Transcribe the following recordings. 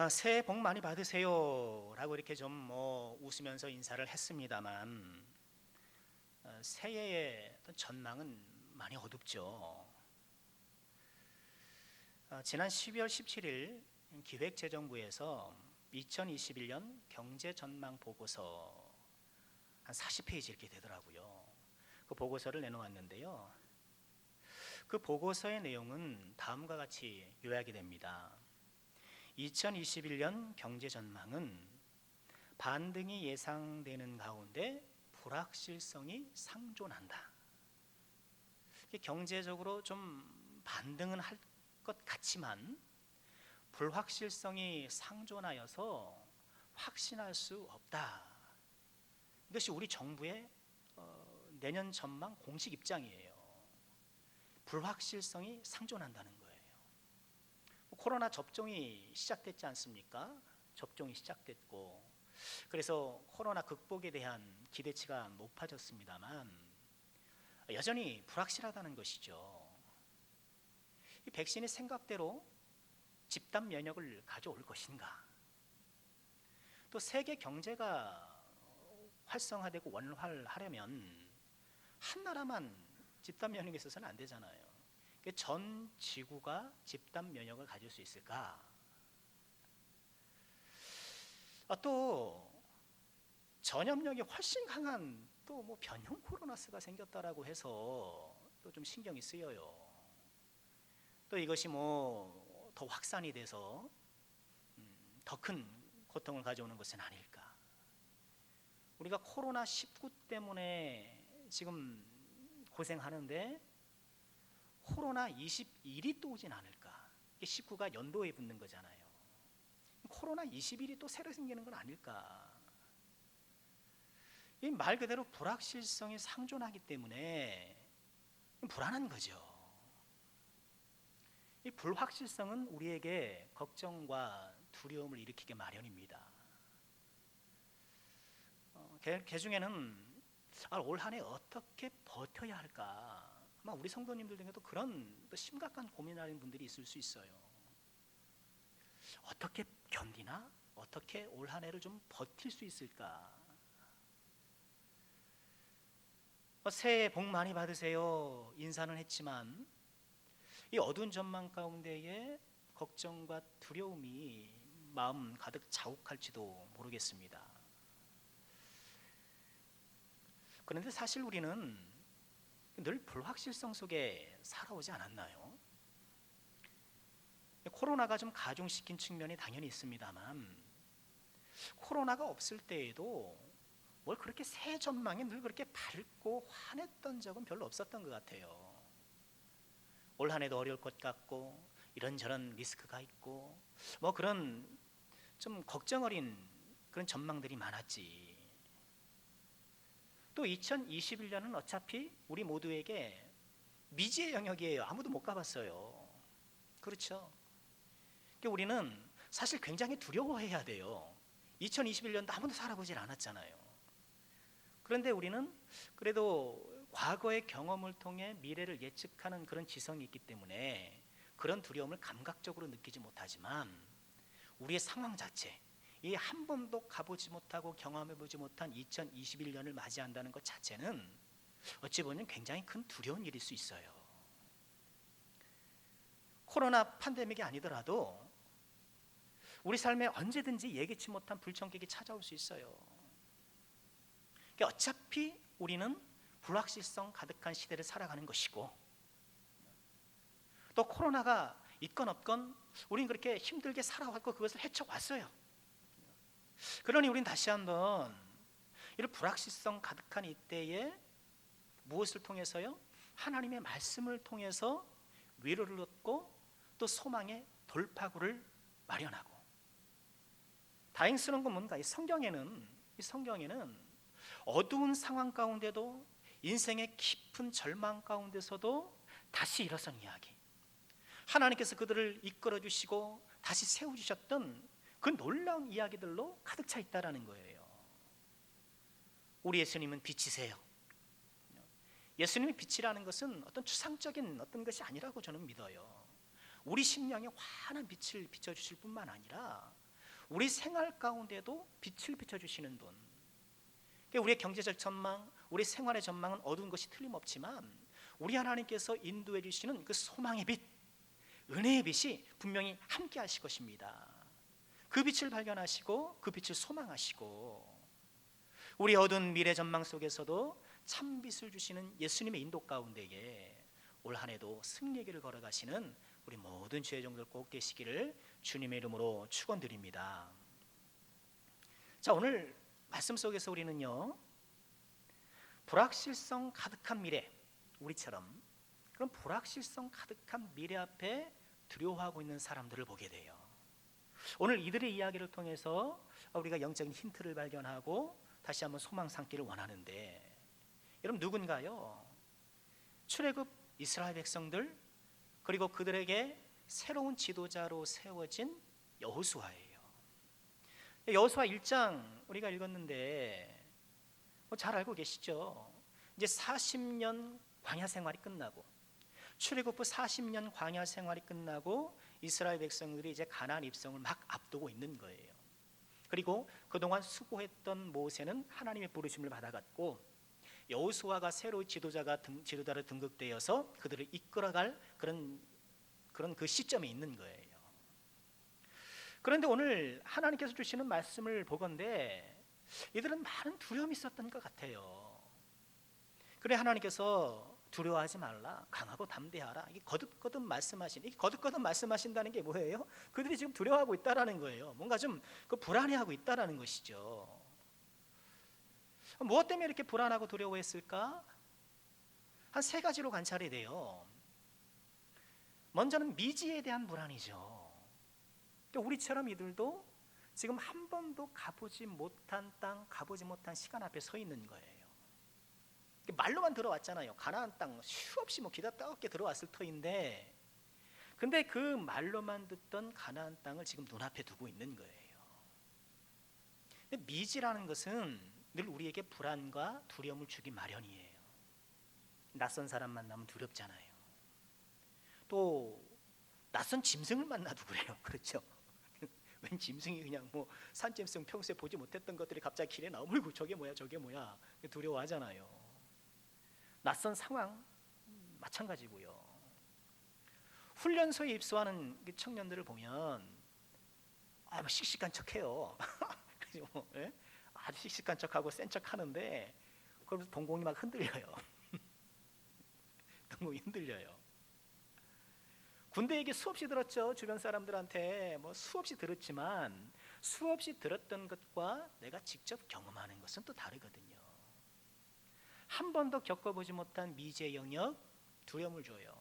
새해 복 많이 받으세요 라고 이렇게 좀 웃으면서 인사를 했습니다만, 새해의 어떤 전망은 많이 어둡죠. 지난 12월 17일 기획재정부에서 2021년 경제전망 보고서 한 40페이지 이렇게 되더라고요. 그 보고서를 내놓았는데요, 그 보고서의 내용은 다음과 같이 요약이 됩니다. 2021년 경제전망은 반등이 예상되는 가운데 불확실성이 상존한다. 경제적으로 좀 반등은 할 것 같지만 불확실성이 상존하여서 확신할 수 없다. 이것이 우리 정부의 내년 전망 공식 입장이에요. 불확실성이 상존한다는 거예요. 코로나 접종이 시작됐지 않습니까? 접종이 시작됐고, 그래서 코로나 극복에 대한 기대치가 높아졌습니다만 여전히 불확실하다는 것이죠. 이 백신이 생각대로 집단 면역을 가져올 것인가? 또 세계 경제가 활성화되고 원활하려면 한 나라만 집단 면역에 있어서는 안 되잖아요. 전 지구가 집단 면역을 가질 수 있을까? 또 전염력이 훨씬 강한 또 변형 코로나스가 생겼다라고 해서 또 좀 신경이 쓰여요. 또 이것이 더 확산이 돼서 더 큰 고통을 가져오는 것은 아닐까? 우리가 코로나19 때문에 지금 고생하는데 코로나 21이 또 오진 않을까? 19가 연도에 붙는 거잖아요. 코로나 21이 또 새로 생기는 건 아닐까? 이 말 그대로 불확실성이 상존하기 때문에 불안한 거죠. 이 불확실성은 우리에게 걱정과 두려움을 일으키게 마련입니다. 그 중에는 올 한 해 어떻게 버텨야 할까? 아마 우리 성도님들 중에도 그런 또 심각한 고민하는 분들이 있을 수 있어요. 어떻게 견디나? 어떻게 올 한 해를 좀 버틸 수 있을까? 새해 복 많이 받으세요 인사는 했지만 이 어두운 전망 가운데에 걱정과 두려움이 마음 가득 자욱할지도 모르겠습니다. 그런데 사실 우리는 늘 불확실성 속에 살아오지 않았나요? 코로나가 좀 가중시킨 측면이 당연히 있습니다만 코로나가 없을 때에도 뭘 그렇게 새 전망에 늘 그렇게 밝고 환했던 적은 별로 없었던 것 같아요. 올 한 해도 어려울 것 같고 이런저런 리스크가 있고 그런 좀 걱정 어린 그런 전망들이 많았지. 또 2021년은 어차피 우리 모두에게 미지의 영역이에요. 아무도 못 가봤어요. 그렇죠? 그러니까 우리는 사실 굉장히 두려워해야 돼요. 2021년도 아무도 살아보질 않았잖아요. 그런데 우리는 그래도 과거의 경험을 통해 미래를 예측하는 그런 지성이 있기 때문에 그런 두려움을 감각적으로 느끼지 못하지만 우리의 상황 자체, 이 한 번도 가보지 못하고 경험해보지 못한 2021년을 맞이한다는 것 자체는 어찌 보면 굉장히 큰 두려운 일일 수 있어요. 코로나 팬데믹이 아니더라도 우리 삶에 언제든지 예기치 못한 불청객이 찾아올 수 있어요. 그러니까 어차피 우리는 불확실성 가득한 시대를 살아가는 것이고 또 코로나가 있건 없건 우리는 그렇게 힘들게 살아왔고 그것을 헤쳐왔어요. 그러니 우리는 다시 한번 이런 불확실성 가득한 이때에 무엇을 통해서요? 하나님의 말씀을 통해서 위로를 얻고 또 소망의 돌파구를 마련하고, 다행스러운 건 뭔가 이 성경에는 어두운 상황 가운데도 인생의 깊은 절망 가운데서도 다시 일어선 이야기, 하나님께서 그들을 이끌어 주시고 다시 세워주셨던 그 놀라운 이야기들로 가득 차 있다는 거예요. 우리 예수님은 빛이세요. 예수님이 빛이라는 것은 어떤 추상적인 어떤 것이 아니라고 저는 믿어요. 우리 심령에 환한 빛을 비춰주실 뿐만 아니라 우리 생활 가운데도 빛을 비춰주시는 분. 그러니까 우리의 경제적 전망, 우리 생활의 전망은 어두운 것이 틀림없지만 우리 하나님께서 인도해 주시는 그 소망의 빛, 은혜의 빛이 분명히 함께 하실 것입니다. 그 빛을 발견하시고 그 빛을 소망하시고 우리 어두운 미래 전망 속에서도 참 빛을 주시는 예수님의 인도 가운데에 올 한 해도 승리의 길을 걸어가시는 우리 모든 주의 종들 꼭 되시기를 주님의 이름으로 축원드립니다. 자, 오늘 말씀 속에서 우리는요, 불확실성 가득한 미래, 우리처럼 그런 불확실성 가득한 미래 앞에 두려워하고 있는 사람들을 보게 돼요. 오늘 이들의 이야기를 통해서 우리가 영적인 힌트를 발견하고 다시 한번 소망 삼기를 원하는데, 여러분 누군가요? 출애굽 이스라엘 백성들, 그리고 그들에게 새로운 지도자로 세워진 여호수아예요. 여호수아 1장 우리가 읽었는데 잘 알고 계시죠? 이제 40년 광야 생활이 끝나고 출애굽 후 40년 광야 생활이 끝나고 이스라엘 백성들이 이제 가나안 입성을 막 앞두고 있는 거예요. 그리고 그동안 수고했던 모세는 하나님의 부르심을 받아갔고 여호수아가 새로운 지도자로 등극되어서 그들을 이끌어갈 그런 그 시점에 있는 거예요. 그런데 오늘 하나님께서 주시는 말씀을 보건대 이들은 많은 두려움이 있었던 것 같아요. 그래 하나님께서 두려워하지 말라, 강하고 담대하라. 이게 거듭거듭 말씀하신다는 게 뭐예요? 그들이 지금 두려워하고 있다라는 거예요. 뭔가 좀 불안해하고 있다라는 것이죠. 무엇 때문에 이렇게 불안하고 두려워했을까? 한 세 가지로 관찰이 돼요. 먼저는 미지에 대한 불안이죠. 우리처럼 이들도 지금 한 번도 가보지 못한 땅, 가보지 못한 시간 앞에 서 있는 거예요. 말로만 들어왔잖아요. 가나안 땅 수없이 기다 뜨겁게 들어왔을 터인데, 근데 그 말로만 듣던 가나안 땅을 지금 눈앞에 두고 있는 거예요. 근데 미지라는 것은 늘 우리에게 불안과 두려움을 주기 마련이에요. 낯선 사람 만나면 두렵잖아요. 또 낯선 짐승을 만나도 그래요. 그렇죠? 웬 짐승이 그냥 산짐승 평소에 보지 못했던 것들이 갑자기 길에 나오면 어이구 저게 뭐야 두려워하잖아요. 낯선 상황 마찬가지고요. 훈련소에 입소하는 청년들을 보면 씩씩한 척해요. 아주 씩씩한 척하고 센 척하는데 그러면서 동공이 막 흔들려요. 동공이 흔들려요. 군대 얘기 수없이 들었죠. 주변 사람들한테 수없이 들었지만 수없이 들었던 것과 내가 직접 경험하는 것은 또 다르거든요. 한 번도 겪어보지 못한 미지의 영역, 두려움을 줘요.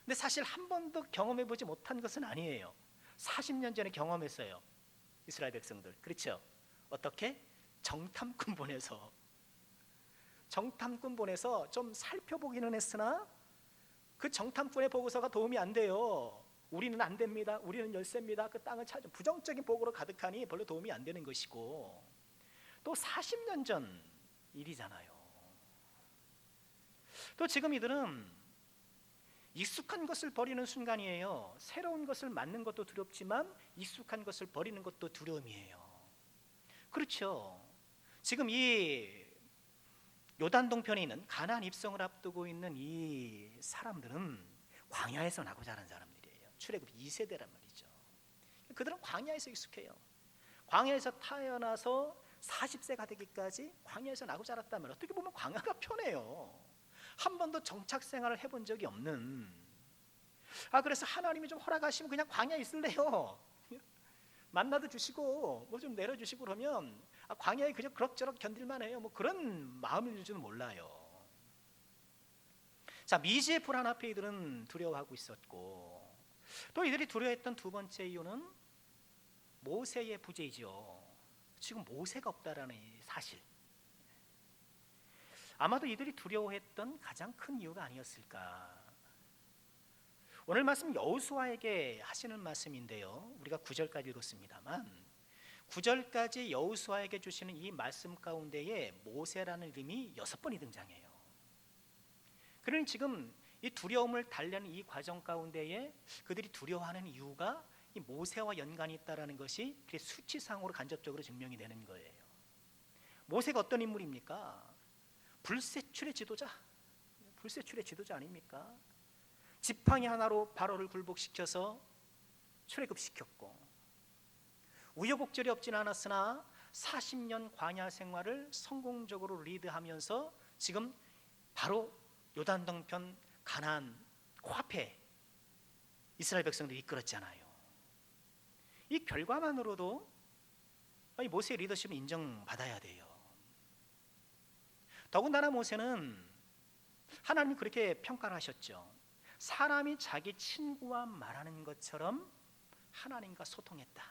근데 사실 한 번도 경험해보지 못한 것은 아니에요. 40년 전에 경험했어요. 이스라엘 백성들. 그렇죠? 어떻게? 정탐꾼 보내서 좀 살펴보기는 했으나 그 정탐꾼의 보고서가 도움이 안 돼요. 우리는 안 됩니다. 우리는 열세입니다. 그 땅을 찾은 부정적인 보고로 가득하니 별로 도움이 안 되는 것이고, 또 40년 전 일이잖아요. 또 지금 이들은 익숙한 것을 버리는 순간이에요. 새로운 것을 맡는 것도 두렵지만 익숙한 것을 버리는 것도 두려움이에요. 그렇죠. 지금 이 요단 동편에 있는 가나안 입성을 앞두고 있는 이 사람들은 광야에서 나고 자란 사람들이에요. 출애굽 2세대란 말이죠. 그들은 광야에서 익숙해요. 광야에서 태어나서 40세가 되기까지 광야에서 나고 자랐다면 어떻게 보면 광야가 편해요. 한 번도 정착 생활을 해본 적이 없는. 그래서 하나님이 좀 허락하시면 그냥 광야에 있을래요. 만나도 주시고 좀 내려주시고 그러면 광야에 그냥 그럭저럭 견딜만 해요. 그런 마음일지는 몰라요. 자, 미지의 불안 앞에 이들은 두려워하고 있었고, 또 이들이 두려워했던 두 번째 이유는 모세의 부재이죠. 지금 모세가 없다라는 사실. 아마도 이들이 두려워했던 가장 큰 이유가 아니었을까. 오늘 말씀 여호수아에게 하시는 말씀인데요, 우리가 9절까지 읽었습니다만 9절까지 여호수아에게 주시는 이 말씀 가운데에 모세라는 이름이 6번이 등장해요. 그러니 지금 이 두려움을 달래는 이 과정 가운데에 그들이 두려워하는 이유가 이 모세와 연관이 있다라는 것이 수치상으로 간접적으로 증명이 되는 거예요. 모세가 어떤 인물입니까? 불세출의 지도자, 불세출의 지도자 아닙니까? 지팡이 하나로 바로를 굴복시켜서 출애굽시켰고, 우여곡절이 없진 않았으나 40년 광야 생활을 성공적으로 리드하면서 지금 바로 요단 동편 가나안 코앞에 이스라엘 백성들이 이끌었잖아요. 이 결과만으로도 이 모세의 리더십은 인정받아야 돼요. 더군다나 모세는 하나님이 그렇게 평가를 하셨죠. 사람이 자기 친구와 말하는 것처럼 하나님과 소통했다.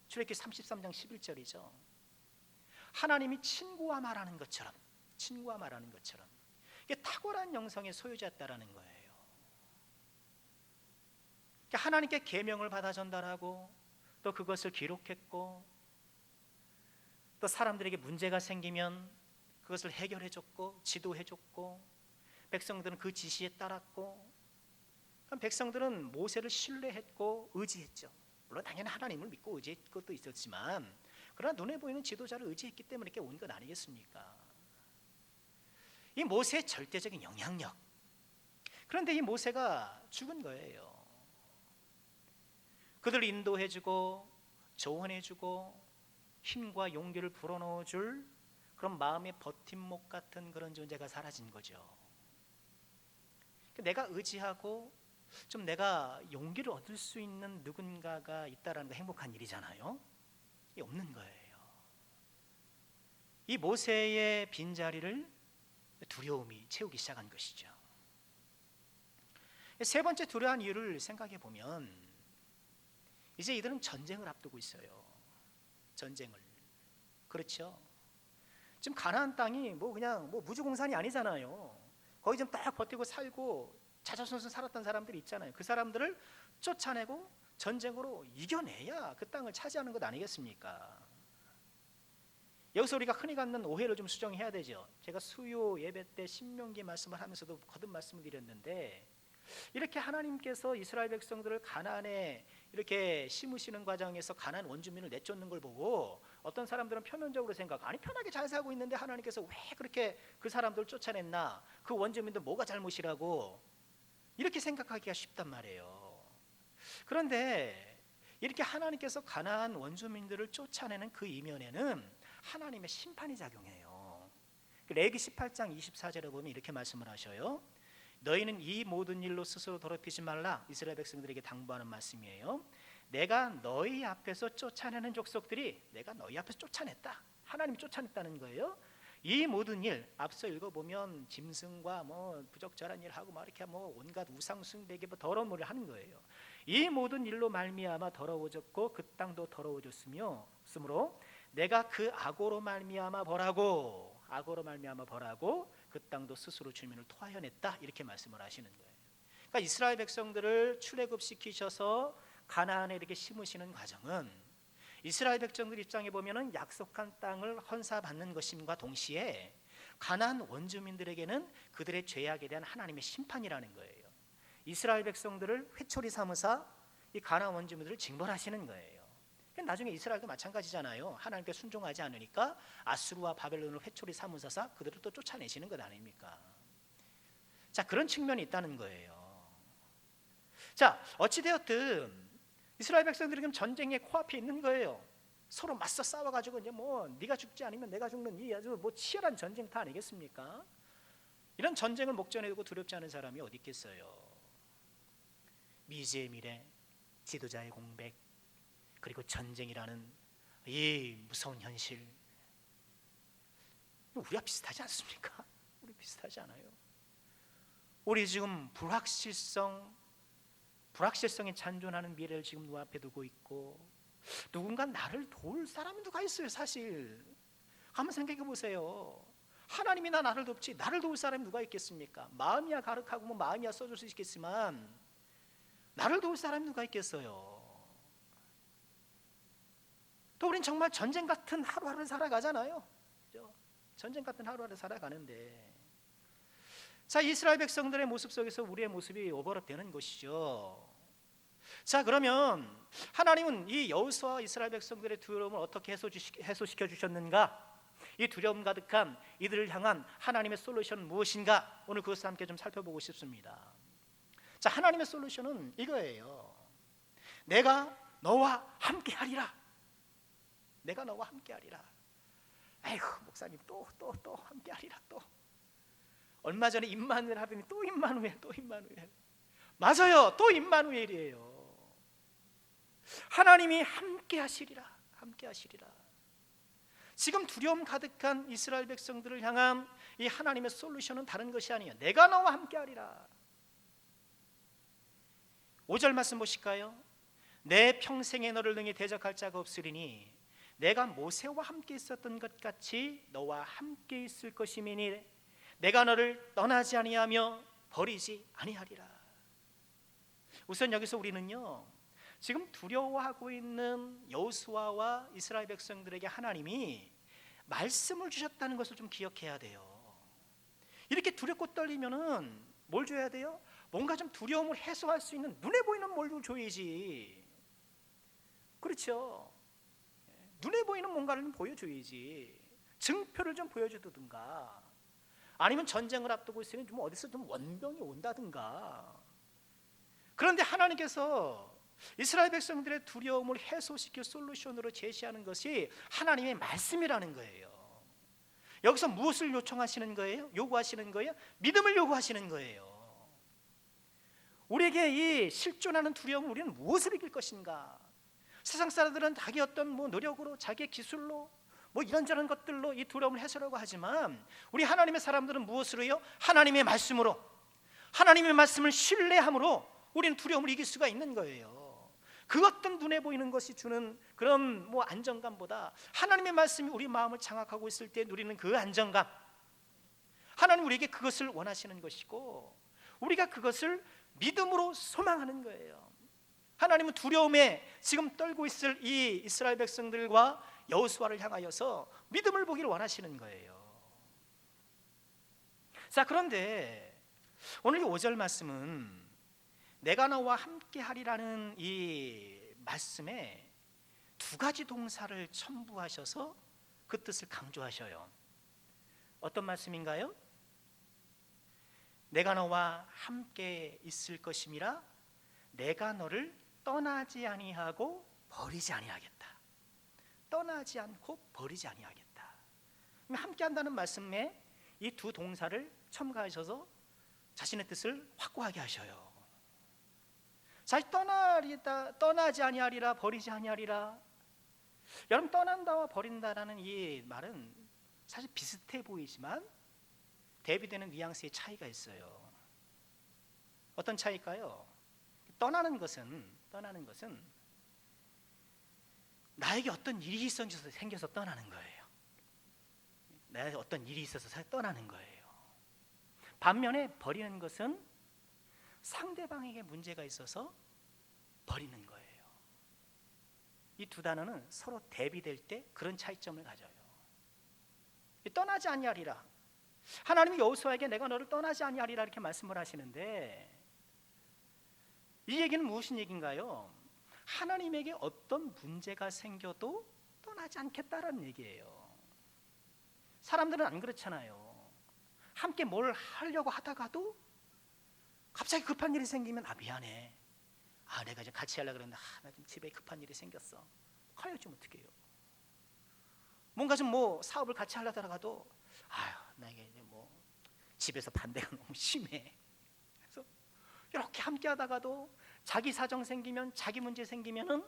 출애굽기 33장 11절이죠. 하나님이 친구와 말하는 것처럼, 친구와 말하는 것처럼. 이게 탁월한 영성의 소유자였다라는 거예요. 하나님께 계명을 받아 전달하고 또 그것을 기록했고, 또 사람들에게 문제가 생기면 그것을 해결해줬고 지도해줬고, 백성들은 그 지시에 따랐고, 그럼 백성들은 모세를 신뢰했고 의지했죠. 물론 당연히 하나님을 믿고 의지했던 것도 있었지만, 그러나 눈에 보이는 지도자를 의지했기 때문에 이렇게 온 것 아니겠습니까? 이 모세의 절대적인 영향력. 그런데 이 모세가 죽은 거예요. 그들을 인도해주고 조언해주고 힘과 용기를 불어넣어줄 그런 마음의 버팀목 같은 그런 존재가 사라진 거죠. 내가 의지하고 좀 내가 용기를 얻을 수 있는 누군가가 있다라는 거 행복한 일이잖아요. 이게 없는 거예요. 이 모세의 빈자리를 두려움이 채우기 시작한 것이죠. 세 번째 두려워한 이유를 생각해 보면, 이제 이들은 전쟁을 앞두고 있어요. 전쟁을. 그렇죠. 지금 가나안 땅이 그냥 무주공산이 아니잖아요. 거기 좀 딱 버티고 살고 자자손손 살았던 사람들이 있잖아요. 그 사람들을 쫓아내고 전쟁으로 이겨내야 그 땅을 차지하는 것 아니겠습니까? 여기서 우리가 흔히 갖는 오해를 좀 수정해야 되죠. 제가 수요 예배 때 신명기 말씀을 하면서도 거듭 말씀을 드렸는데, 이렇게 하나님께서 이스라엘 백성들을 가나안에 이렇게 심으시는 과정에서 가나안 원주민을 내쫓는 걸 보고 어떤 사람들은 표면적으로 아니 편하게 잘 살고 있는데 하나님께서 왜 그렇게 그 사람들을 쫓아냈나, 그 원주민들 뭐가 잘못이라고 이렇게 생각하기가 쉽단 말이에요. 그런데 이렇게 하나님께서 가나안 원주민들을 쫓아내는 그 이면에는 하나님의 심판이 작용해요. 레위기 18장 24절에 보면 이렇게 말씀을 하셔요. 너희는 이 모든 일로 스스로 더럽히지 말라. 이스라엘 백성들에게 당부하는 말씀이에요. 내가 너희 앞에서 쫓아내는 족속들이 내가 너희 앞에서 쫓아냈다. 하나님이 쫓아냈다는 거예요. 이 모든 일, 앞서 읽어보면 짐승과 부적절한 일하고 이렇게 온갖 우상 숭배에 더러운 일을 하는 거예요. 이 모든 일로 말미암아 더러워졌고 그 땅도 더러워졌으므로 내가 그 악으로 말미암아 벌하고 그 땅도 스스로 주민을 토하여냈다. 이렇게 말씀을 하시는 거예요. 그러니까 이스라엘 백성들을 출애굽시키셔서 가나안에 이렇게 심으시는 과정은 이스라엘 백성들 입장에 보면은 약속한 땅을 헌사받는 것임과 동시에 가나안 원주민들에게는 그들의 죄악에 대한 하나님의 심판이라는 거예요. 이스라엘 백성들을 회초리 삼으사 이 가나안 원주민들을 징벌하시는 거예요. 나중에 이스라엘도 마찬가지잖아요. 하나님께 순종하지 않으니까 아수르와 바벨론을 회초리 삼으셔서 그들을 또 쫓아내시는 것 아닙니까? 자, 그런 측면이 있다는 거예요. 자, 어찌되었든 이스라엘 백성들이 지금 전쟁의 코앞에 있는 거예요. 서로 맞서 싸워가지고 이제 네가 죽지 않으면 내가 죽는 이 아주 치열한 전쟁터 아니겠습니까? 이런 전쟁을 목전에 두고 두렵지 않은 사람이 어디 있겠어요? 미지의 미래, 지도자의 공백, 그리고 전쟁이라는 이 무서운 현실, 우리가 비슷하지 않습니까? 우리 비슷하지 않아요? 우리 지금 불확실성에 찬존하는 미래를 지금 눈앞에 두고 있고, 누군가 나를 도울 사람이 누가 있어요? 사실 한번 생각해 보세요. 하나님이 나를 돕지 나를 도울 사람이 누가 있겠습니까? 마음이야 가르치고 마음이야 써줄 수 있겠지만 나를 도울 사람이 누가 있겠어요? 또 우린 정말 전쟁 같은 하루하루를 살아가잖아요. 그렇죠? 전쟁 같은 하루하루를 살아가는데, 자, 이스라엘 백성들의 모습 속에서 우리의 모습이 오버랩되는 것이죠. 자, 그러면 하나님은 이 여호수아와 이스라엘 백성들의 두려움을 어떻게 해소시켜 주셨는가? 이 두려움 가득한 이들을 향한 하나님의 솔루션은 무엇인가? 오늘 그것을 함께 좀 살펴보고 싶습니다. 자, 하나님의 솔루션은 이거예요. 내가 너와 함께하리라. 내가 너와 함께하리라. 아이고, 목사님 또 함께하리라. 또 얼마 전에 임마누엘 하더니 또 임마누엘. 맞아요, 또 임마누엘이에요. 하나님이 함께하시리라. 지금 두려움 가득한 이스라엘 백성들을 향한 이 하나님의 솔루션은 다른 것이 아니에요. 내가 너와 함께하리라. 5절 말씀 보실까요? 내 평생에 너를 능히 대적할 자가 없으리니 내가 모세와 함께 있었던 것 같이 너와 함께 있을 것이미니 내가 너를 떠나지 아니하며 버리지 아니하리라. 우선 여기서 우리는요, 지금 두려워하고 있는 여호수아와 이스라엘 백성들에게 하나님이 말씀을 주셨다는 것을 좀 기억해야 돼요. 이렇게 두렵고 떨리면은 뭘 줘야 돼요? 뭔가 좀 두려움을 해소할 수 있는 눈에 보이는 뭘 줘야지. 그렇죠? 눈에 보이는 뭔가를 좀 보여줘야지. 증표를 좀 보여주든가, 아니면 전쟁을 앞두고 있으면 좀 어디서 좀 원병이 온다든가. 그런데 하나님께서 이스라엘 백성들의 두려움을 해소시킬 솔루션으로 제시하는 것이 하나님의 말씀이라는 거예요. 여기서 무엇을 요청하시는 거예요? 요구하시는 거예요? 믿음을 요구하시는 거예요. 우리에게 이 실존하는 두려움을 우리는 무엇을 이길 것인가? 세상 사람들은 자기 어떤 노력으로, 자기의 기술로, 이런저런 것들로 이 두려움을 해소하려고 하지만 우리 하나님의 사람들은 무엇으로요? 하나님의 말씀으로, 하나님의 말씀을 신뢰함으로 우리는 두려움을 이길 수가 있는 거예요. 그 어떤 눈에 보이는 것이 주는 그런 안정감보다 하나님의 말씀이 우리 마음을 장악하고 있을 때 누리는 그 안정감, 하나님 우리에게 그것을 원하시는 것이고 우리가 그것을 믿음으로 소망하는 거예요. 하나님은 두려움에 지금 떨고 있을 이 이스라엘 백성들과 여호수아를 향하여서 믿음을 보기를 원하시는 거예요. 자, 그런데 오늘 이 5절 말씀은 내가 너와 함께 하리라는 이 말씀에 두 가지 동사를 첨부하셔서 그 뜻을 강조하셔요. 어떤 말씀인가요? 내가 너와 함께 있을 것임이라 내가 너를 떠나지 아니하고 버리지 아니하겠다. 떠나지 않고 버리지 아니하겠다. 함께 한다는 말씀에 이 두 동사를 첨가하셔서 자신의 뜻을 확고하게 하셔요. 사실 떠나지 아니하리라, 버리지 아니하리라. 여러분, 떠난다와 버린다라는 이 말은 사실 비슷해 보이지만 대비되는 뉘앙스의 차이가 있어요. 어떤 차이일까요? 떠나는 것은 나에게 어떤 일이 생겨서 떠나는 거예요. 나에게 어떤 일이 있어서 떠나는 거예요. 반면에 버리는 것은 상대방에게 문제가 있어서 버리는 거예요. 이 두 단어는 서로 대비될 때 그런 차이점을 가져요. 떠나지 아니하리라. 하나님이 여호수아에게 내가 너를 떠나지 아니하리라 이렇게 말씀을 하시는데 이 얘기는 무슨 얘기인가요? 하나님에게 어떤 문제가 생겨도 떠나지 않겠다라는 얘기예요. 사람들은 안 그렇잖아요. 함께 뭘 하려고 하다가도 갑자기 급한 일이 생기면 미안해. 내가 좀 같이 하려고 그랬는데 나 지금 집에 급한 일이 생겼어. 가요. 좀 어떻게 해요? 뭔가 좀 사업을 같이 하려다가도 나 이게 집에서 반대가 너무 심해. 그래서 이렇게 함께 하다가도 자기 사정 생기면, 자기 문제 생기면은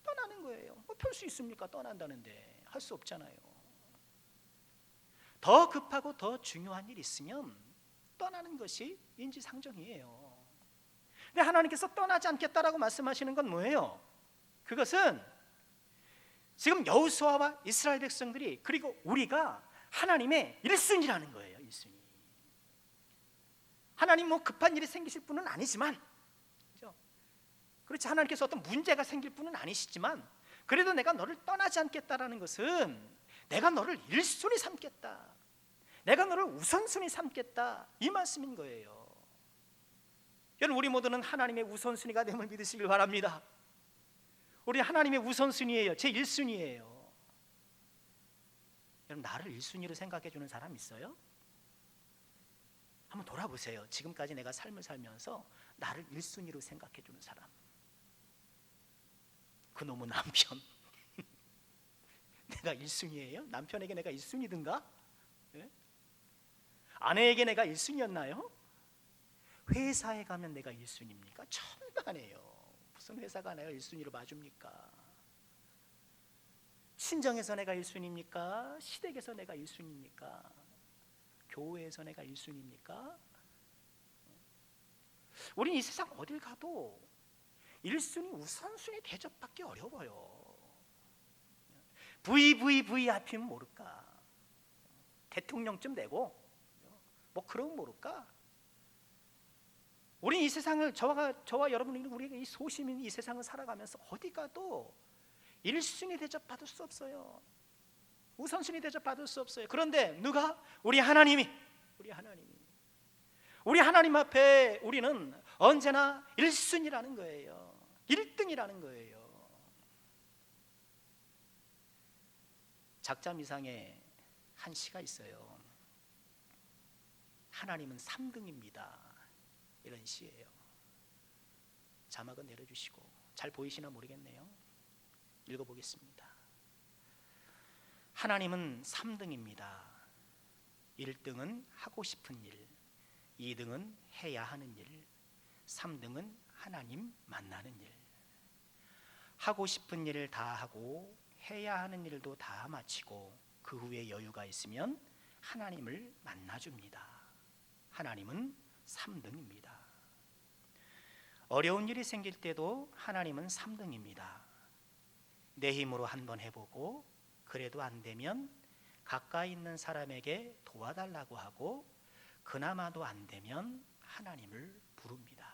떠나는 거예요. 별 수 있습니까? 떠난다는데 할 수 없잖아요. 더 급하고 더 중요한 일이 있으면 떠나는 것이 인지상정이에요. 근데 하나님께서 떠나지 않겠다라고 말씀하시는 건 뭐예요? 그것은 지금 여호수아와 이스라엘 백성들이, 그리고 우리가 하나님의 1순위라는 거예요. 1순위. 하나님 급한 일이 생기실 분은 아니지만, 그렇죠? 그렇지, 하나님께서 어떤 문제가 생길 분은 아니시지만 그래도 내가 너를 떠나지 않겠다라는 것은 내가 너를 1순위 삼겠다, 내가 너를 우선순위 삼겠다, 이 말씀인 거예요. 여러분, 우리 모두는 하나님의 우선순위가 됨을 믿으시길 바랍니다. 우리 하나님의 우선순위예요. 제 1순위예요. 여러분, 나를 1순위로 생각해 주는 사람 있어요? 한번 돌아보세요. 지금까지 내가 삶을 살면서 나를 1순위로 생각해 주는 사람. 그놈의 남편. 내가 1순위예요? 남편에게 내가 1순위든가? 예? 아내에게 내가 1순위였나요? 회사에 가면 내가 1순위입니까? 천만에요. 무슨 회사가 내가 1순위로 봐줍니까? 친정에서 내가 1순위입니까? 시댁에서 내가 1순위입니까? 교회에서 내가 1순위입니까? 우린 이 세상 어딜 가도 1순위, 우선순위 대접받기 어려워요. VVV 앞이면 모를까? 대통령쯤 되고 뭐 그러면 모를까? 우리 이 세상을, 저와 여러분이, 우리가 이 소시민 이 세상을 살아가면서 어디 가도 1순위 대접받을 수 없어요. 우선순위 대접받을 수 없어요. 그런데 누가? 우리 하나님 앞에 우리는 언제나 1순위라는 거예요. 1등이라는 거예요. 작자미상에 한 시가 있어요. 하나님은 3등입니다. 이런 시예요. 자막은 내려주시고, 잘 보이시나 모르겠네요. 읽어보겠습니다. 하나님은 3등입니다. 1등은 하고 싶은 일, 2등은 해야 하는 일, 3등은 하나님 만나는 일. 하고 싶은 일을 다 하고 해야 하는 일도 다 마치고 그 후에 여유가 있으면 하나님을 만나줍니다. 하나님은 3등입니다. 어려운 일이 생길 때도 하나님은 3등입니다. 내 힘으로 한번 해보고 그래도 안 되면 가까이 있는 사람에게 도와달라고 하고 그나마도 안 되면 하나님을 부릅니다.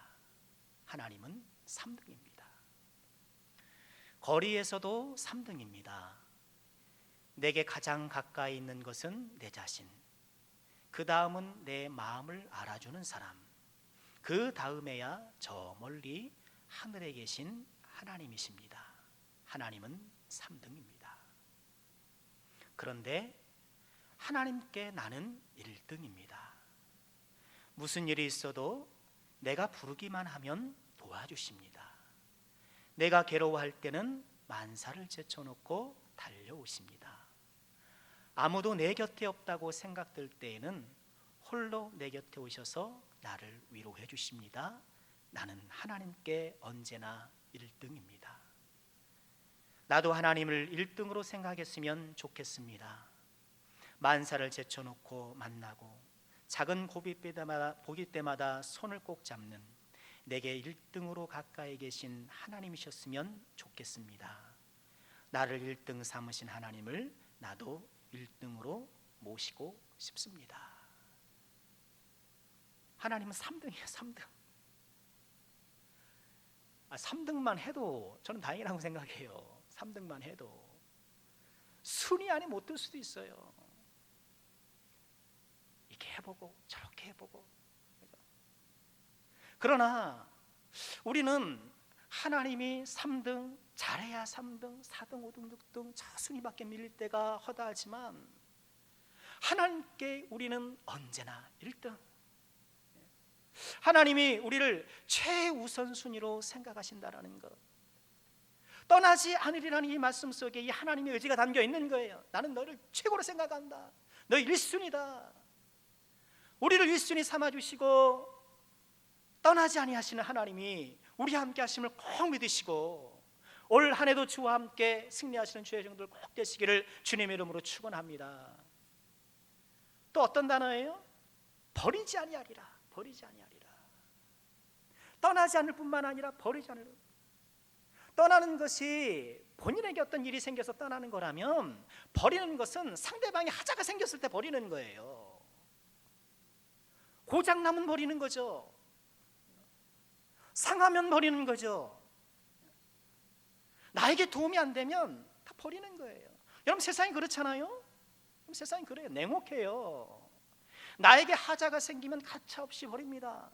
하나님은 3등입니다. 거리에서도 3등입니다. 내게 가장 가까이 있는 것은 내 자신, 그 다음은 내 마음을 알아주는 사람, 그 다음에야 저 멀리 하늘에 계신 하나님이십니다. 하나님은 3등입니다. 그런데 하나님께 나는 1등입니다. 무슨 일이 있어도 내가 부르기만 하면 도와주십니다. 내가 괴로워할 때는 만사를 제쳐놓고 달려오십니다. 아무도 내 곁에 없다고 생각될 때에는 홀로 내 곁에 오셔서 나를 위로해 주십니다. 나는 하나님께 언제나 1등입니다. 나도 하나님을 1등으로 생각했으면 좋겠습니다. 만사를 제쳐놓고 만나고 작은 고비 때마다 손을 꼭 잡는 내게 1등으로 가까이 계신 하나님이셨으면 좋겠습니다. 나를 1등 삼으신 하나님을 나도 1등으로 모시고 싶습니다. 하나님은 3등이에요. 3등. 3등만 해도 저는 다행이라고 생각해요. 3등만 해도 순위 안에 못 들 수도 있어요. 이렇게 해보고 저렇게 해보고. 그러나 우리는 하나님이 3등, 잘해야 3등, 4등, 5등, 6등 저 순위밖에 밀릴 때가 허다하지만 하나님께 우리는 언제나 1등. 하나님이 우리를 최우선순위로 생각하신다라는 것, 떠나지 않으리라는 이 말씀 속에 이 하나님의 의지가 담겨 있는 거예요. 나는 너를 최고로 생각한다. 너 1순위다. 우리를 1순위 삼아주시고 떠나지 아니하시는 하나님이 우리와 함께 하심을 꼭 믿으시고 올 한 해도 주와 함께 승리하시는 주의 종들 꼭 되시기를 주님의 이름으로 축원합니다. 또 어떤 단어예요? 버리지 아니하리라. 버리지 아니하리라. 떠나지 않을 뿐만 아니라 버리지 않을. 떠나는 것이 본인에게 어떤 일이 생겨서 떠나는 거라면 버리는 것은 상대방이 하자가 생겼을 때 버리는 거예요. 고장나면 버리는 거죠. 상하면 버리는 거죠. 나에게 도움이 안 되면 다 버리는 거예요. 여러분, 세상이 그렇잖아요. 세상이 그래요. 냉혹해요. 나에게 하자가 생기면 가차없이 버립니다.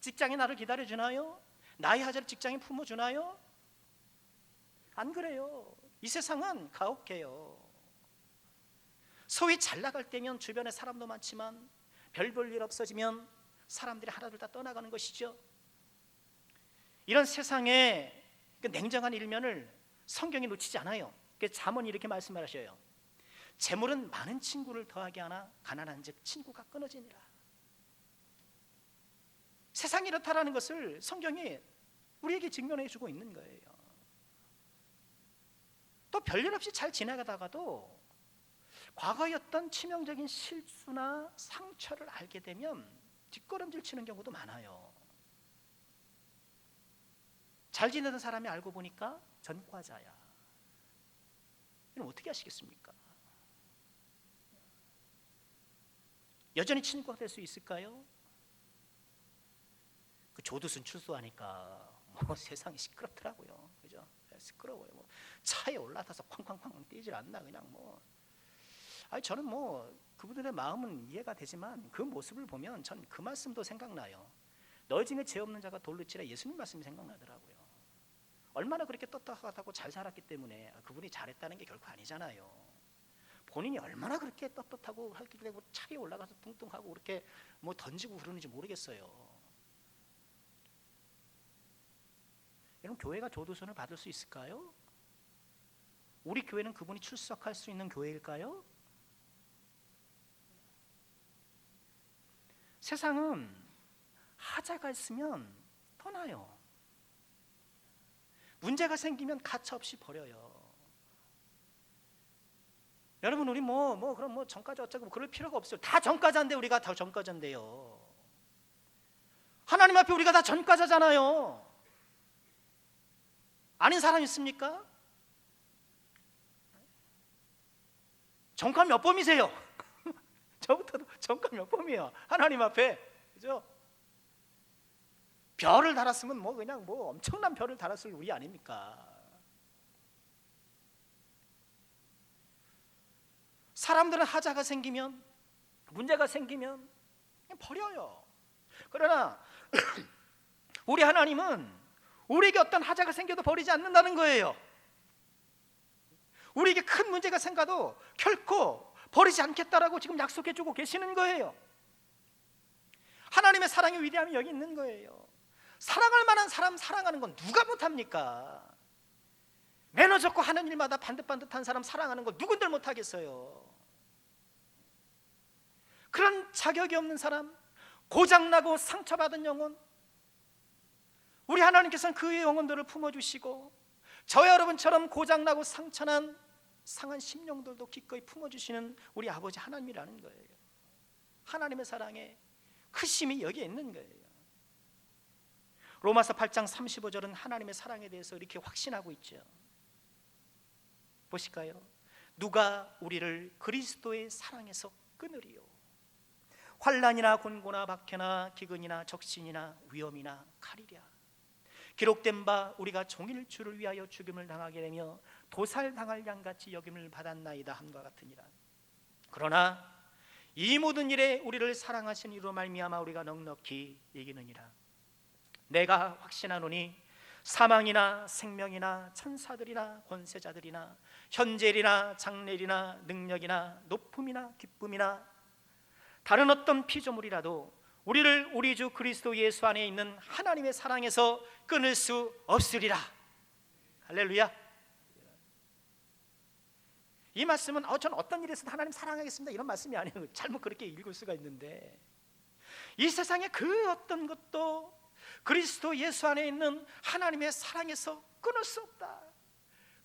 직장이 나를 기다려주나요? 나의 하자를 직장이 품어주나요? 안 그래요. 이 세상은 가혹해요. 소위 잘 나갈 때면 주변에 사람도 많지만 별 볼 일 없어지면 사람들이 하나둘 다 떠나가는 것이죠. 이런 세상의 그 냉정한 일면을 성경이 놓치지 않아요. 잠언이 이렇게 말씀을 하셔요. 재물은 많은 친구를 더하게 하나 가난한 즉 친구가 끊어지니라. 세상이 이렇다라는 것을 성경이 우리에게 증명해 주고 있는 거예요. 또 별일 없이 잘 지나가다가도 과거의 어떤 치명적인 실수나 상처를 알게 되면 뒷걸음질 치는 경우도 많아요. 잘 지내던 사람이 알고 보니까 전과자야. 이건 어떻게 하시겠습니까? 여전히 친구가 될 수 있을까요? 그 조두순 출소하니까 세상이 시끄럽더라고요. 그죠? 시끄러워요. 차에 올라타서 쾅쾅쾅 뛰질 않나 그냥 저는 그분들의 마음은 이해가 되지만 그 모습을 보면 전 그 말씀도 생각나요. 너 중에 죄 없는 자가 돌로 치라. 예수님 말씀이 생각나더라고요. 얼마나 그렇게 떳떳하고 잘 살았기 때문에 그분이 잘했다는 게 결코 아니잖아요. 본인이 얼마나 그렇게 떳떳하고 할길래 차에 올라가서 뚱뚱하고 그렇게 던지고 그러는지 모르겠어요. 여러분, 교회가 조두순을 받을 수 있을까요? 우리 교회는 그분이 출석할 수 있는 교회일까요? 세상은 하자가 있으면 떠나요. 문제가 생기면 가차없이 버려요. 여러분, 우리 그럼 전과자 어쩌고 그럴 필요가 없어요. 다 전과자인데 우리가 다 전과자인데요. 하나님 앞에 우리가 다 전과자잖아요. 아닌 사람 있습니까? 전과 몇 범이세요? 저부터도 전과 몇 범이에요. 하나님 앞에. 그죠? 별을 달았으면 그냥 엄청난 별을 달았을 우리 아닙니까? 사람들은 하자가 생기면, 문제가 생기면 그냥 버려요. 그러나 우리 하나님은 우리에게 어떤 하자가 생겨도 버리지 않는다는 거예요. 우리에게 큰 문제가 생겨도 결코 버리지 않겠다라고 지금 약속해 주고 계시는 거예요. 하나님의 사랑의 위대함이 여기 있는 거예요. 사랑할 만한 사람 사랑하는 건 누가 못합니까? 매너 좋고 하는 일마다 반듯반듯한 사람 사랑하는 거 누군들 못하겠어요. 그런 자격이 없는 사람, 고장나고 상처받은 영혼, 우리 하나님께서는 그 영혼들을 품어주시고 저 여러분처럼 고장나고 상처난 상한 심령들도 기꺼이 품어주시는 우리 아버지 하나님이라는 거예요. 하나님의 사랑에 크심이 여기에 있는 거예요. 로마서 8장 35절은 하나님의 사랑에 대해서 이렇게 확신하고 있죠. 보실까요? 누가 우리를 그리스도의 사랑에서 끊으리요? 환난이나 곤고나 박해나 기근이나 적신이나 위험이나 칼이랴. 기록된 바 우리가 종일 주를 위하여 죽임을 당하게 되며 도살당할 양같이 여김을 받았나이다 함과 같으니라. 그러나 이 모든 일에 우리를 사랑하신 이로 말미암아 우리가 넉넉히 이기느니라. 내가 확신하노니 사망이나 생명이나 천사들이나 권세자들이나 현재일이나 장래일이나 능력이나 높음이나 기쁨이나 다른 어떤 피조물이라도 우리를 우리 주 그리스도 예수 안에 있는 하나님의 사랑에서 끊을 수 없으리라. 할렐루야. 이 말씀은 저는 어떤 일에서도 하나님 사랑하겠습니다 이런 말씀이 아니에요. 잘못 그렇게 읽을 수가 있는데, 이 세상의 그 어떤 것도 그리스도 예수 안에 있는 하나님의 사랑에서 끊을 수 없다.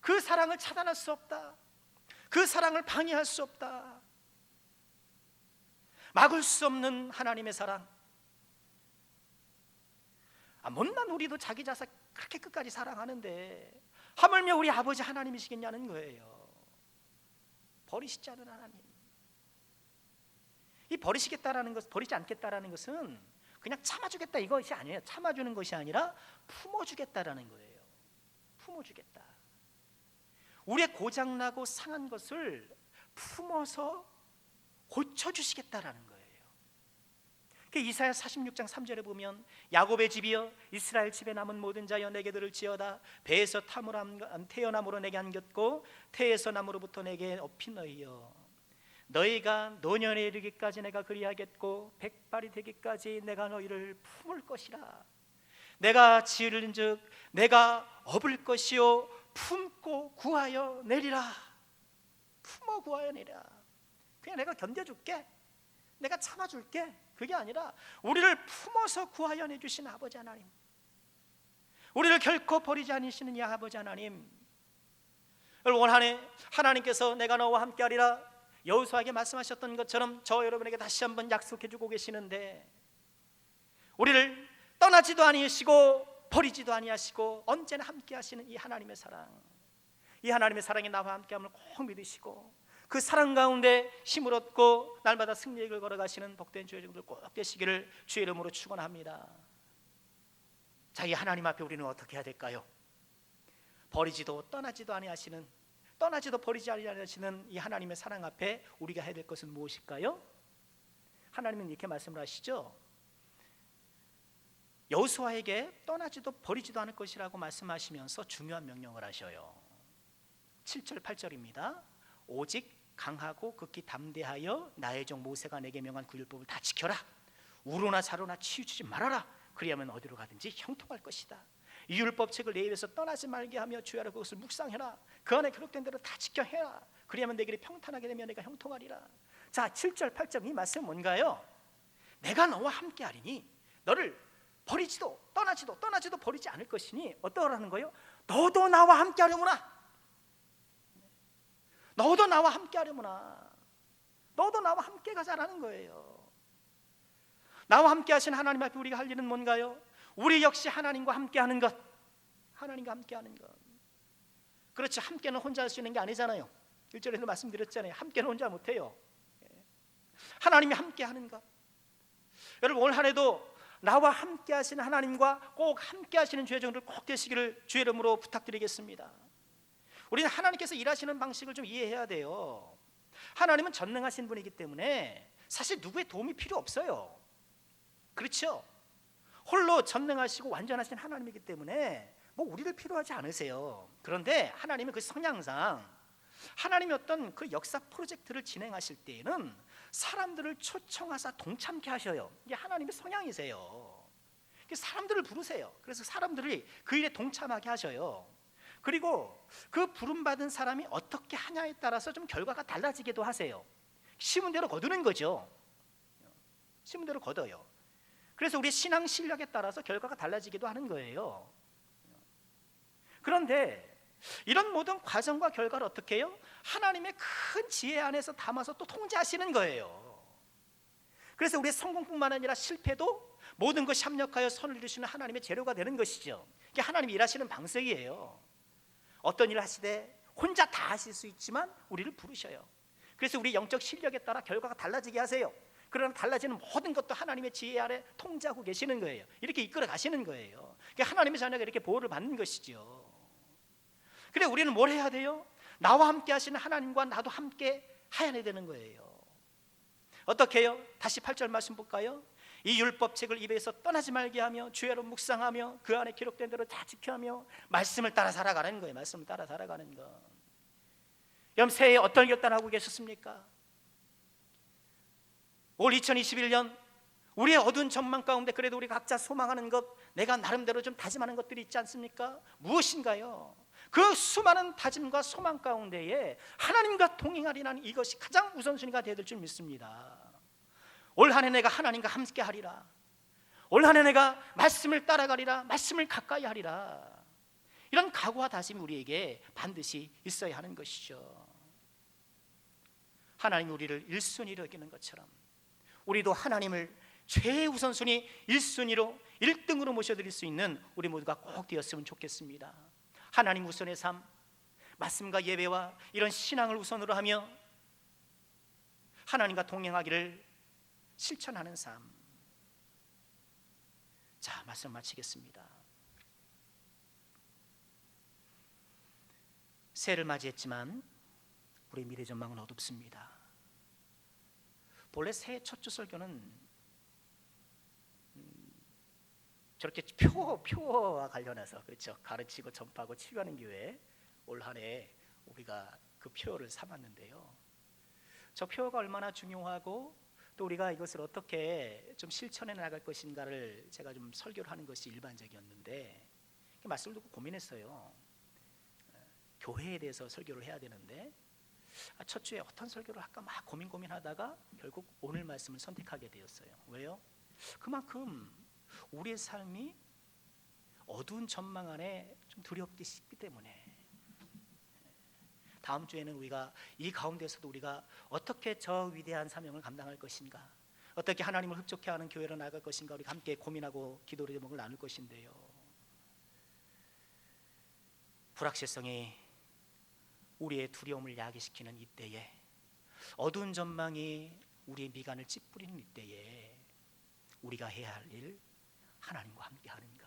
그 사랑을 차단할 수 없다. 그 사랑을 방해할 수 없다. 막을 수 없는 하나님의 사랑. 못난 우리도 자기 자식 그렇게 끝까지 사랑하는데 하물며 우리 아버지 하나님이시겠냐는 거예요. 버리시지 않은 하나님. 이 버리시겠다라는 것, 버리지 않겠다라는 것은 그냥 참아주겠다 이것이 아니에요. 참아주는 것이 아니라 품어주겠다라는 거예요. 품어주겠다. 우리의 고장나고 상한 것을 품어서 고쳐주시겠다라는 거예요. 그 이사야 46장 3절에 보면 야곱의 집이여 이스라엘 집에 남은 모든 자여 내게 들을지어다. 배에서 태어남으로 내게 안겼고 태에서 남으로부터 내게 업힌 너희여, 너희가 노년에 이르기까지 내가 그리하겠고 백발이 되기까지 내가 너희를 품을 것이라. 내가 지을은즉 내가 업을 것이요 품고 구하여 내리라. 품어 구하여 내리라. 그냥 내가 견뎌줄게, 내가 참아줄게, 그게 아니라 우리를 품어서 구하여 내주신 아버지 하나님, 우리를 결코 버리지 않으시는 이 아버지 하나님, 올 한해 하나님께서 내가 너와 함께하리라 여호수아에게 말씀하셨던 것처럼 저 여러분에게 다시 한번 약속해주고 계시는데, 우리를 떠나지도 아니하시고 버리지도 아니하시고 언제나 함께하시는 이 하나님의 사랑, 이 하나님의 사랑이 나와 함께함을 꼭 믿으시고 그 사랑 가운데 힘을 얻고 날마다 승리의 길을 걸어가시는 복된 주의 종들 꼭 되시기를 주의 이름으로 축원합니다. 자, 이 하나님 앞에 우리는 어떻게 해야 될까요? 버리지도 떠나지도 아니하시는, 떠나지도 버리지 아니하시는 이 하나님의 사랑 앞에 우리가 해야 될 것은 무엇일까요? 하나님은 이렇게 말씀을 하시죠. 여호수아에게 떠나지도 버리지도 않을 것이라고 말씀하시면서 중요한 명령을 하셔요. 7절 8절입니다. 오직 강하고 극히 담대하여 나의 종 모세가 내게 명한 그 율법을 다 지켜라. 우로나 자로나 치우치지 말아라. 그리하면 어디로 가든지 형통할 것이다. 이 율법책을 내 입에서 떠나지 말게 하며 주야로 그것을 묵상해라. 그 안에 기록된 대로 다 지켜 해라. 그리하면 내 길이 평탄하게 되며 내가 형통하리라. 자, 7절 8절 이 말씀은 뭔가요? 내가 너와 함께하리니 너를 버리지도 떠나지도 버리지 않을 것이니 어떠라는 거예요? 너도 나와 함께하려무나. 너도 나와 함께하려무나. 너도 나와 함께 가자라는 거예요. 나와 함께 하신 하나님 앞에 우리가 할 일은 뭔가요? 우리 역시 하나님과 함께하는 것. 하나님과 함께하는 것. 그렇죠. 함께는 혼자 할 수 있는 게 아니잖아요. 1절에도 말씀드렸잖아요. 함께는 혼자 못해요. 하나님이 함께하는 것. 여러분, 올 한 해도 나와 함께 하시는 하나님과 꼭 함께 하시는 주의 종들 꼭 되시기를 주의 이름으로 부탁드리겠습니다. 우리는 하나님께서 일하시는 방식을 좀 이해해야 돼요. 하나님은 전능하신 분이기 때문에 사실 누구의 도움이 필요 없어요. 그렇죠? 홀로 전능하시고 완전하신 하나님이기 때문에 뭐 우리를 필요하지 않으세요. 그런데 하나님의 그 성향상 하나님이 어떤 그 역사 프로젝트를 진행하실 때에는 사람들을 초청하사 동참케 하셔요. 이게 하나님의 성향이세요. 사람들을 부르세요. 그래서 사람들이 그 일에 동참하게 하셔요. 그리고 그 부름받은 사람이 어떻게 하냐에 따라서 좀 결과가 달라지기도 하세요. 심은 대로 거두는 거죠. 심은 대로 거둬요. 그래서 우리 신앙 실력에 따라서 결과가 달라지기도 하는 거예요. 그런데 이런 모든 과정과 결과를 어떻게 해요? 하나님의 큰 지혜 안에서 담아서 또 통제하시는 거예요. 그래서 우리의 성공뿐만 아니라 실패도 모든 것이 합력하여 선을 이루시는 하나님의 재료가 되는 것이죠. 이게 하나님이 일하시는 방식이에요. 어떤 일을 하시되 혼자 다 하실 수 있지만 우리를 부르셔요. 그래서 우리 영적 실력에 따라 결과가 달라지게 하세요. 그러나 달라지는 모든 것도 하나님의 지혜 아래 통제하고 계시는 거예요. 이렇게 이끌어 가시는 거예요. 그러니까 하나님의 자녀가 이렇게 보호를 받는 것이죠. 그래, 우리는 뭘 해야 돼요? 나와 함께 하시는 하나님과 나도 함께 해야 되는 거예요. 어떻게 해요? 다시 8절 말씀 볼까요? 이 율법책을 입에서 떠나지 말게 하며 주야로 묵상하며 그 안에 기록된 대로 다 지켜하며 말씀을 따라 살아가는 거예요. 말씀을 따라 살아가는 것. 여러분, 새해에 어떤 결단하고 계셨습니까? 올 2021년 우리의 어두운 전망 가운데 그래도 우리 각자 소망하는 것, 내가 나름대로 좀 다짐하는 것들이 있지 않습니까? 무엇인가요? 그 수많은 다짐과 소망 가운데에 하나님과 동행하리라는 이것이 가장 우선순위가 되어야 될 줄 믿습니다. 올 한 해 내가 하나님과 함께 하리라. 올 한 해 내가 말씀을 따라가리라. 말씀을 가까이 하리라. 이런 각오와 다짐이 우리에게 반드시 있어야 하는 것이죠. 하나님이 우리를 1순위로 여기는 것처럼 우리도 하나님을 최우선순위 1순위로 1등으로 모셔드릴 수 있는 우리 모두가 꼭 되었으면 좋겠습니다. 하나님 우선의 삶, 말씀과 예배와 이런 신앙을 우선으로 하며 하나님과 동행하기를 실천하는 삶. 자, 말씀 마치겠습니다. 새해를 맞이했지만 우리 미래 전망은 어둡습니다. 본래 새해 첫 주 설교는 저렇게 표어와 관련해서 그렇죠. 가르치고 전파하고 치유하는 교회 올 한해 우리가 그 표어를 삼았는데요. 저 표어가 얼마나 중요하고 또 우리가 이것을 어떻게 좀 실천해 나갈 것인가를 제가 좀 설교를 하는 것이 일반적이었는데 말씀을 듣고 고민했어요. 교회에 대해서 설교를 해야 되는데 첫 주에 어떤 설교를 할까 막 고민하다가 결국 오늘 말씀을 선택하게 되었어요. 왜요? 그만큼 우리의 삶이 어두운 전망 안에 좀 두렵기 쉽기 때문에 다음 주에는 우리가 이 가운데서도 우리가 어떻게 저 위대한 사명을 감당할 것인가, 어떻게 하나님을 흡족해 하는 교회로 나아갈 것인가 우리가 함께 고민하고 기도의 제목을 나눌 것인데요. 불확실성이 우리의 두려움을 야기시키는 이때에, 어두운 전망이 우리의 미간을 찌푸리는 이때에 우리가 해야 할 일, 하나님과 함께 하는 것,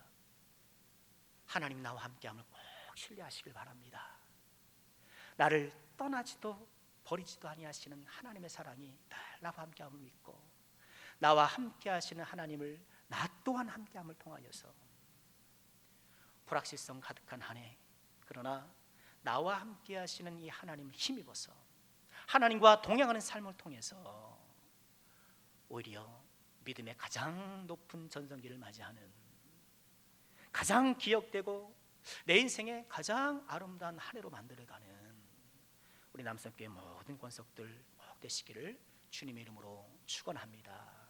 하나님 나와 함께함을 꼭 신뢰하시길 바랍니다. 나를 떠나지도 버리지도 아니하시는 하나님의 사랑이 늘 나와 함께함을 믿고 나와 함께하시는 하나님을 나 또한 함께함을 통하여서 불확실성 가득한 한 해, 그러나 나와 함께하시는 이 하나님을 힘입어서 하나님과 동행하는 삶을 통해서 오히려 믿음의 가장 높은 전성기를 맞이하는, 가장 기억되고 내 인생의 가장 아름다운 한 해로 만들어가는 우리 남성교회 모든 권속들 꼭 되시기를 주님의 이름으로 축원합니다.